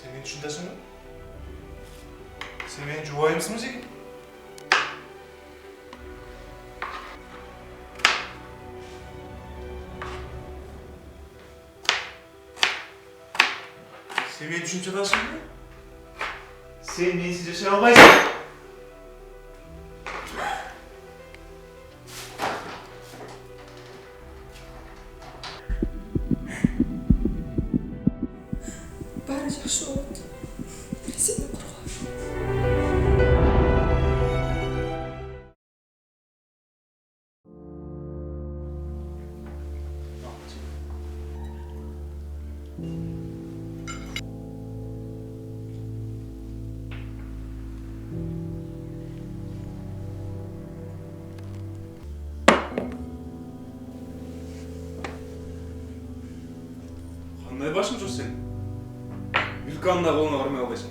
Sen beni düşündesin mi? Sen benim cuvayımsın mı Zeki? Sen beni düşünce taşın mı? Sen bensiz yaşayamayısın. Bari yaxshi oldu. Seni qurg'an. Qanday boshing жоқ senin? Vilkanla қолына қармай алғайсың.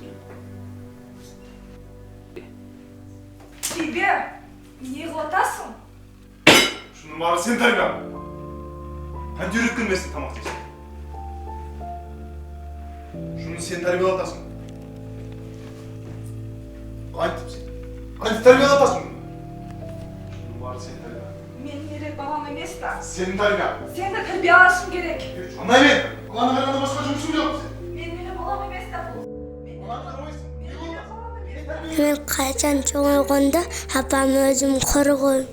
Тебе не қылатасың? Шының бары сен тәрбиең. Қанша үйреткенмесің тамақ жейсің? Шunu sen тәрбиелатасың. Қайтып сен? Қайтып тәрбиелатасың? Шының бары сен тәрбие. Мен керек балам емес та. Сен тәрбие. Сен де тәрбие алашың керек. Анай мен, баланы қарағанда басқа жұмысым жоқ сен. Мен балам емес та бұл. Баланы қарамайсың. Мен балам емес та. Мен қайдан жоғалғанда апам өзім құрғым.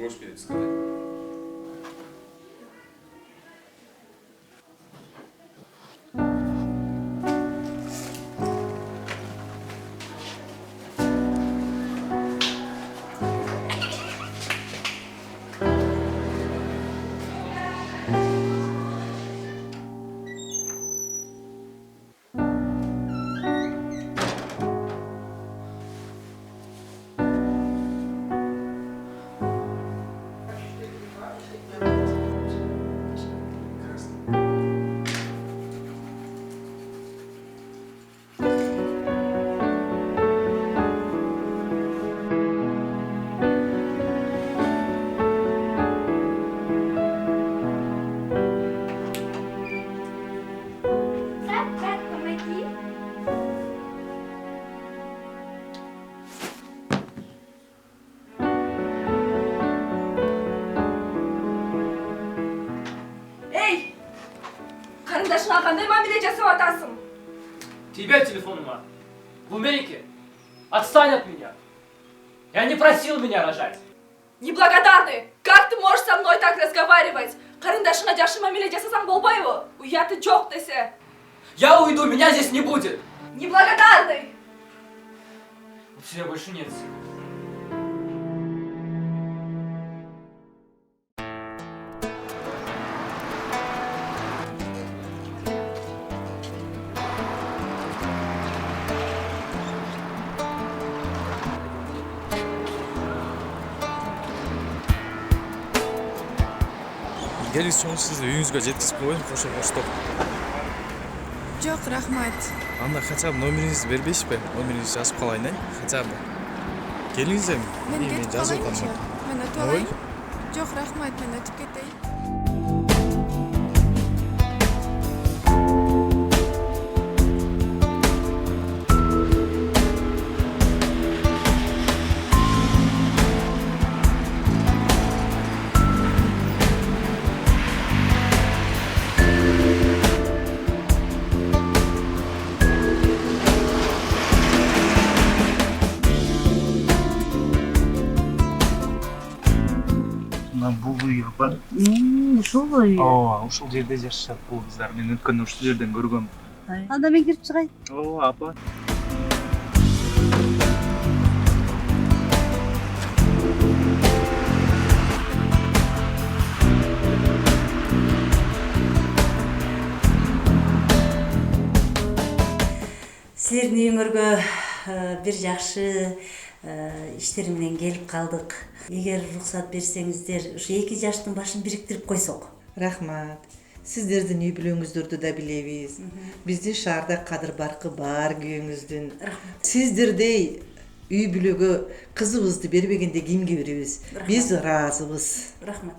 Можешь перед сказать? Ey! Karındaşına qanday мамиле жасап атасың? Тебе телефоныма. В Америке. Отстань от меня. Я не просил меня рожать. Неблагодарный! Как ты можешь со мной так разговаривать? Карындашыңа жақсы мамиле жасасаң болбайбы? Уяты жоқ десе. Я уйду, меня здесь не будет. Неблагодарный! У тебя больше нет сил. Келгіз соң сізді үйіңізге жеткізіп қойын, қоштап. Жоқ, рахмат. Анда хотя бы номеріңізді бербейсіз бе? Номеріңізді жазып қалайын, хотя бы. Келіңіздер, Мен кетіп жазып қалайыншы. қалмын. Мен өтіп алайын. Жоқ, рахмат, мен өтіп кетейін. Бул үй апа. Ушул үй. Ооба, ушул жерде жашашат бул кыздар. Мен өткөндө ушул жерден көргөм. Анда мен кирип чыгайын. Ооба апа. Силердин үйүңөргө бир жакшы иштер менен келип калдык. Эгер уруксат берсеңиздер, ушу 2 жаштын башын бириктирип койсок. Рахмат. Сиздердин үй бүлөңүздөрдү да билебиз. Биздин шаарда кадыр баркы бар күйөөңүздүн. Сиздердей үй бүлөгө кызыбызды бербегенде кимге беребиз? Биз ыраазыбыз. Рахмат.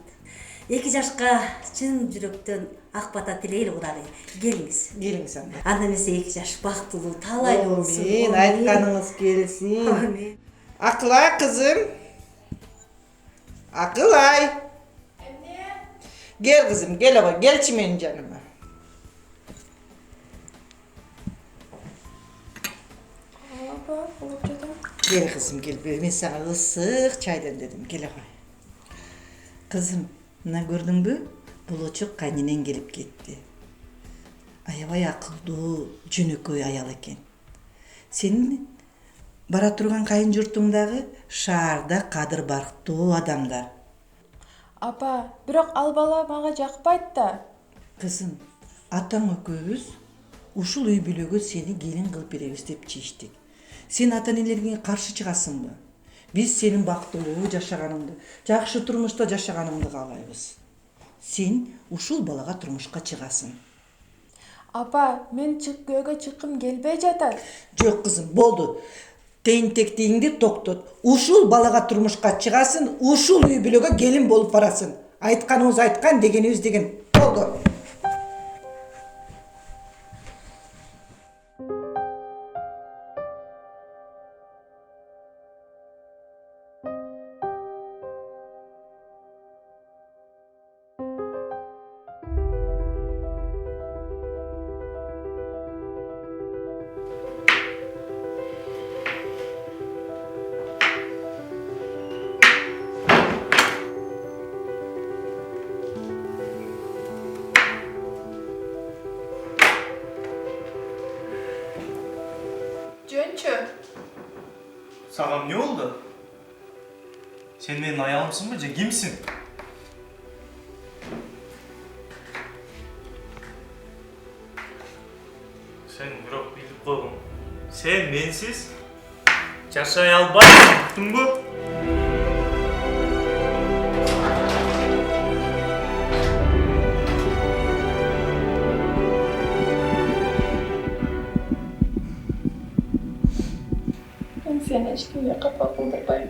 2 жашка чын жүрөктөн ак бата тилейли Кудагый. Келиңиз. Келиңиз анда. Анда эмесе 2 жаш бактылуу, талайлуу болсун. Мен айтканыңыз келсин. Амин. Акылай кызым. Акылай. Gel kızım, gel ama, gel çimenin canıma. Gel kızım, gel. Ben sana ısık çaydan dedim, gel ama. Kızım, ne gördün mü? Buluçuk kayninen gelip gitti. Ayabay akıllı, jөнөкөй ayal eken. Senin bara turgan kayın jurtуңдагы шаарда кадыр барктуу адамдар. Апа, бирок ал бала мага жакпайт да. Kızım, атаң экөөбүз ушул үй бүлөгө сени келин кылып беребиз деп чечтик. Сен ата-энелериңе каршы чыгасыңбы? Биз сенин бактылуу жашаганыңды, жакшы турмушта жашаганыңды каалайбыз. Сен ушул балага турмушка чыгасың. Апа, мен күйөөгө чыккым келбей жатат. Жок кызым, болду. Тейинтектигиңди токтот. Ушул балага турмушка чыгасың, ушул үй бүлөгө келин болуп барасың. Айтканыбыз айткан, дегенибиз деген. Болду. Жөнчү. Саған не oldu? Sen benim ayağımsın mı? Kimsin? Sen bırak bilip koyun. Sen mensiz yaşay albaysın bu. Мен сени эч кимге капа кылдырбайм.